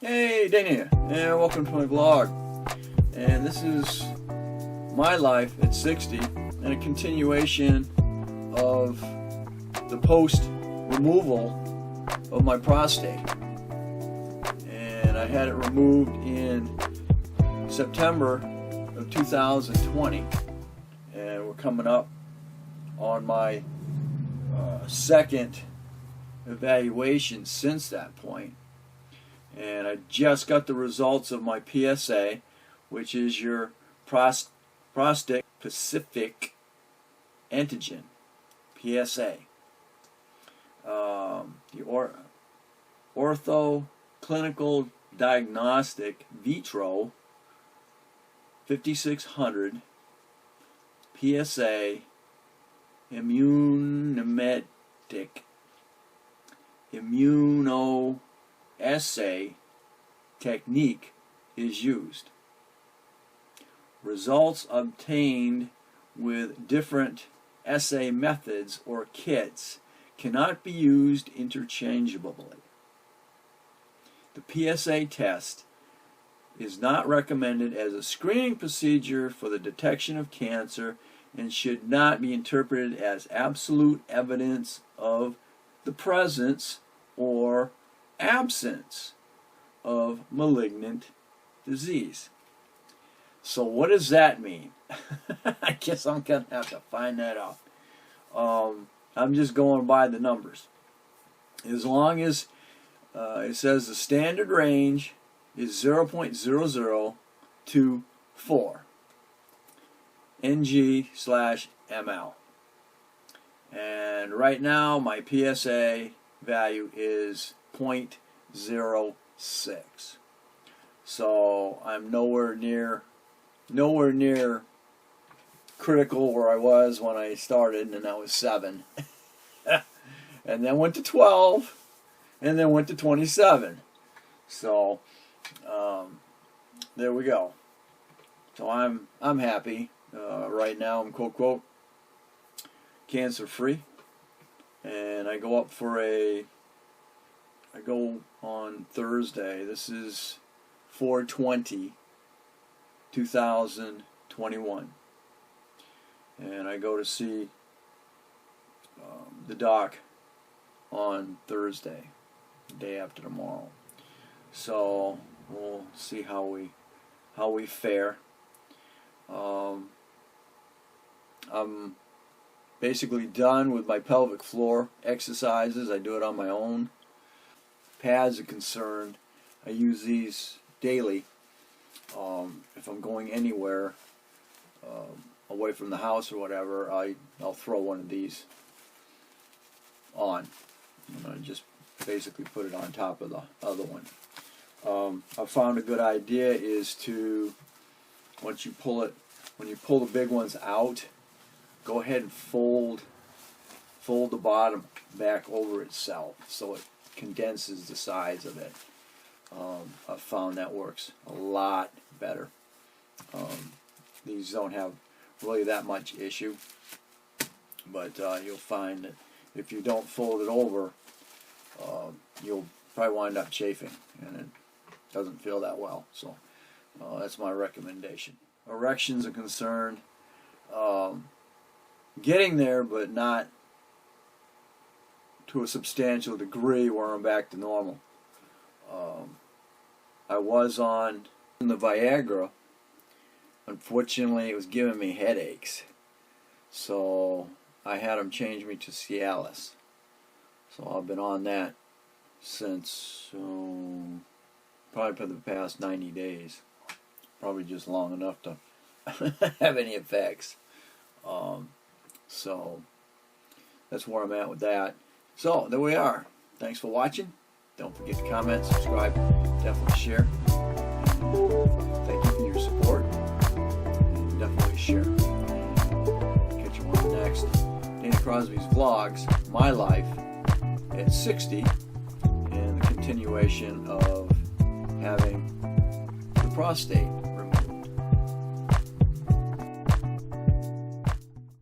Hey, Dana, and welcome to my vlog. And this is my life at 60 and a continuation of the post removal of my prostate. And I had it removed in September of 2020, and we're coming up on my second evaluation since that point. And I just got the results of my PSA, which is your prostate specific antigen, PSA. The ortho clinical diagnostic vitro 5600 PSA immunometric immunoassay technique is used. Results obtained with different assay methods or kits cannot be used interchangeably. The PSA test is not recommended as a screening procedure for the detection of cancer and should not be interpreted as absolute evidence of the presence or absence of malignant disease. So what does that mean? I guess I'm going to have to find that out. I'm just going by the numbers. As long as it says the standard range is 0.00 to 4 ng/ml. And right now my PSA value is 0.06. So I'm nowhere near critical where I was when I started, and that was 7. And then went to 12, and then went to 27. So there we go. So I'm happy. Right now I'm quote cancer free, and I go on Thursday. This is 4/20/2021, and I go to see the doc on Thursday, the day after tomorrow. So we'll see how we fare. I'm basically done with my pelvic floor exercises. I do it on my own. Pads are concerned, I use these daily. If I'm going anywhere away from the house or whatever, I'll throw one of these on. And I just basically put it on top of the other one. I found a good idea is to, when you pull the big ones out, go ahead and fold the bottom back over itself so it condenses the size of it. I've found that works a lot better. These don't have really that much issue, but you'll find that if you don't fold it over, you'll probably wind up chafing, and it doesn't feel that well. So that's my recommendation. Erections are concerned, getting there, but not to a substantial degree where I'm back to normal. I was on the Viagra. Unfortunately, it was giving me headaches, so I had them change me to Cialis. So I've been on that since probably for the past 90 days. Probably just long enough to have any effects. So that's where I'm at with that. So there we are. Thanks for watching. Don't forget to comment, subscribe, definitely share. Thank you for your support. And definitely share. Catch you on the next Dana Crosby's Vlogs, My Life at 60, and the continuation of having the prostate